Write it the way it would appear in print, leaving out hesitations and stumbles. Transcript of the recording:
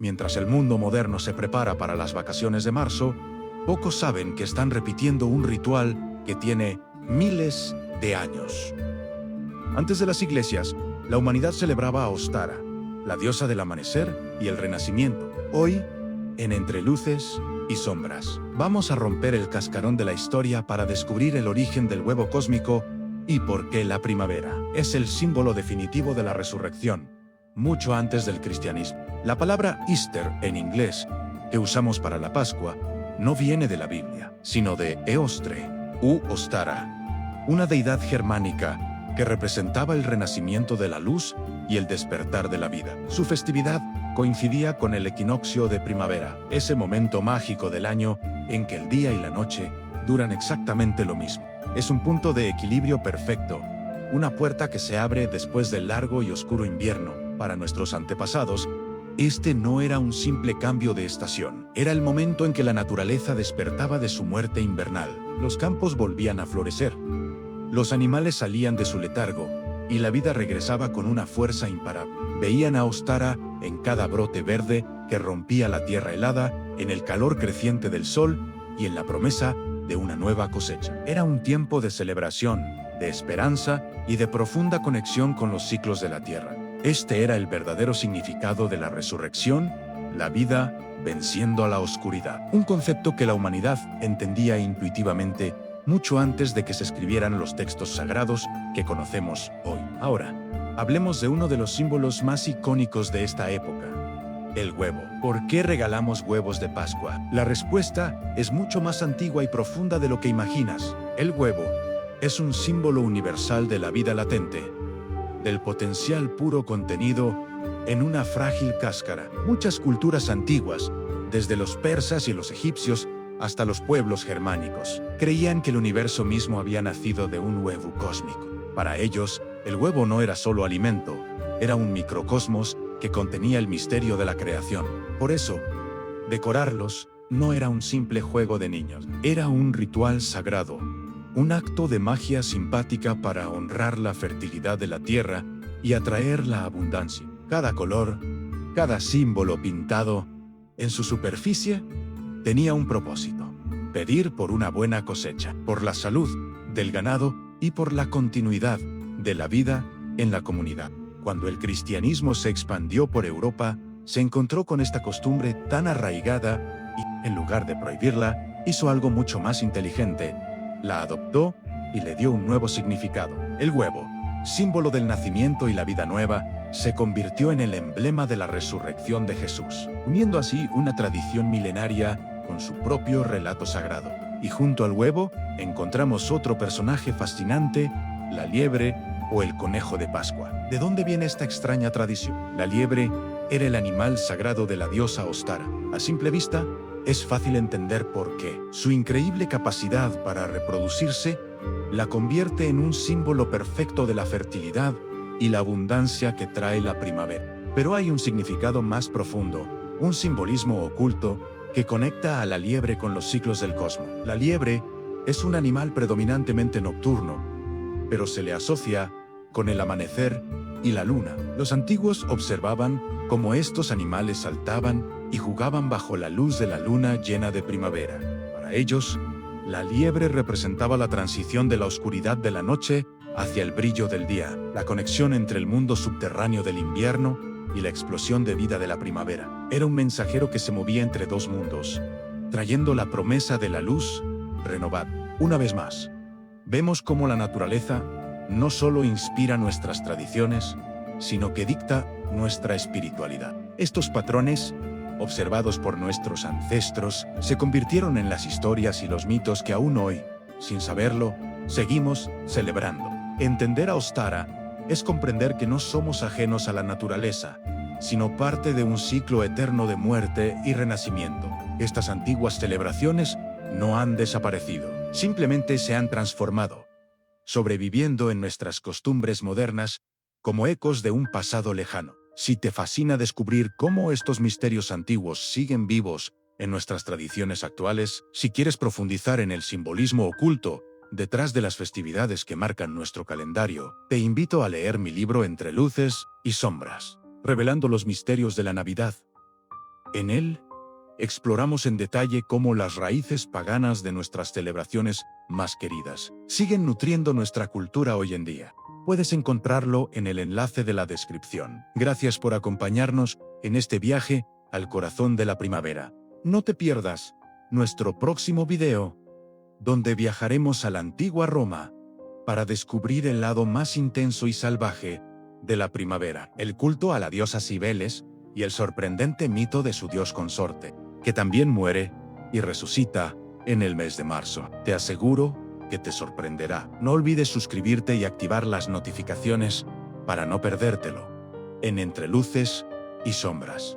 Mientras el mundo moderno se prepara para las vacaciones de marzo, pocos saben que están repitiendo un ritual que tiene miles de años. Antes de las iglesias, la humanidad celebraba a Ostara, la diosa del amanecer y el renacimiento. Hoy, en Entre Luces y Sombras, vamos a romper el cascarón de la historia para descubrir el origen del huevo cósmico y por qué la primavera es el símbolo definitivo de la resurrección, mucho antes del cristianismo. La palabra Easter en inglés, que usamos para la Pascua, no viene de la Biblia, sino de Eostre u Ostara, una deidad germánica que representaba el renacimiento de la luz y el despertar de la vida. Su festividad coincidía con el equinoccio de primavera, ese momento mágico del año en que el día y la noche duran exactamente lo mismo. Es un punto de equilibrio perfecto, una puerta que se abre después del largo y oscuro invierno. Para nuestros antepasados, este no era un simple cambio de estación, era el momento en que la naturaleza despertaba de su muerte invernal. Los campos volvían a florecer, los animales salían de su letargo, y la vida regresaba con una fuerza imparable. Veían a Ostara en cada brote verde que rompía la tierra helada, en el calor creciente del sol y en la promesa de una nueva cosecha. Era un tiempo de celebración, de esperanza y de profunda conexión con los ciclos de la tierra. Este era el verdadero significado de la resurrección, la vida venciendo a la oscuridad. Un concepto que la humanidad entendía intuitivamente mucho antes de que se escribieran los textos sagrados que conocemos hoy. Ahora, hablemos de uno de los símbolos más icónicos de esta época: el huevo. ¿Por qué regalamos huevos de Pascua? La respuesta es mucho más antigua y profunda de lo que imaginas. El huevo es un símbolo universal de la vida latente, del potencial puro contenido en una frágil cáscara. Muchas culturas antiguas, desde los persas y los egipcios hasta los pueblos germánicos, creían que el universo mismo había nacido de un huevo cósmico. Para ellos, el huevo no era solo alimento, era un microcosmos que contenía el misterio de la creación. Por eso, decorarlos no era un simple juego de niños, era un ritual sagrado, un acto de magia simpática para honrar la fertilidad de la tierra y atraer la abundancia. Cada color, cada símbolo pintado en su superficie tenía un propósito: pedir por una buena cosecha, por la salud del ganado y por la continuidad de la vida en la comunidad. Cuando el cristianismo se expandió por Europa, se encontró con esta costumbre tan arraigada y, en lugar de prohibirla, hizo algo mucho más inteligente: la adoptó y le dio un nuevo significado. El huevo, símbolo del nacimiento y la vida nueva, se convirtió en el emblema de la resurrección de Jesús, uniendo así una tradición milenaria con su propio relato sagrado. Y junto al huevo encontramos otro personaje fascinante: la liebre o el conejo de Pascua. ¿De dónde viene esta extraña tradición? La liebre era el animal sagrado de la diosa Ostara. A simple vista, es fácil entender por qué. Su increíble capacidad para reproducirse la convierte en un símbolo perfecto de la fertilidad y la abundancia que trae la primavera. Pero hay un significado más profundo, un simbolismo oculto que conecta a la liebre con los ciclos del cosmos. La liebre es un animal predominantemente nocturno, pero se le asocia con el amanecer y la luna. Los antiguos observaban cómo estos animales saltaban y jugaban bajo la luz de la luna llena de primavera. Para ellos, la liebre representaba la transición de la oscuridad de la noche hacia el brillo del día, la conexión entre el mundo subterráneo del invierno y la explosión de vida de la primavera. Era un mensajero que se movía entre dos mundos, trayendo la promesa de la luz renovada. Una vez más, vemos cómo la naturaleza no solo inspira nuestras tradiciones, sino que dicta nuestra espiritualidad. Estos patrones, observados por nuestros ancestros, se convirtieron en las historias y los mitos que aún hoy, sin saberlo, seguimos celebrando. Entender a Ostara es comprender que no somos ajenos a la naturaleza, sino parte de un ciclo eterno de muerte y renacimiento. Estas antiguas celebraciones no han desaparecido, simplemente se han transformado, sobreviviendo en nuestras costumbres modernas como ecos de un pasado lejano. Si te fascina descubrir cómo estos misterios antiguos siguen vivos en nuestras tradiciones actuales, si quieres profundizar en el simbolismo oculto detrás de las festividades que marcan nuestro calendario, te invito a leer mi libro Entre Luces y Sombras, revelando los misterios de la Navidad. En él, exploramos en detalle cómo las raíces paganas de nuestras celebraciones más queridas siguen nutriendo nuestra cultura hoy en día. Puedes encontrarlo en el enlace de la descripción. Gracias por acompañarnos en este viaje al corazón de la primavera. No te pierdas nuestro próximo video, donde viajaremos a la antigua Roma para descubrir el lado más intenso y salvaje de la primavera, el culto a la diosa Cibeles y el sorprendente mito de su dios consorte, que también muere y resucita en el mes de marzo. Te aseguro que te sorprenderá. No olvides suscribirte y activar las notificaciones para no perdértelo. En Entre Luces y Sombras.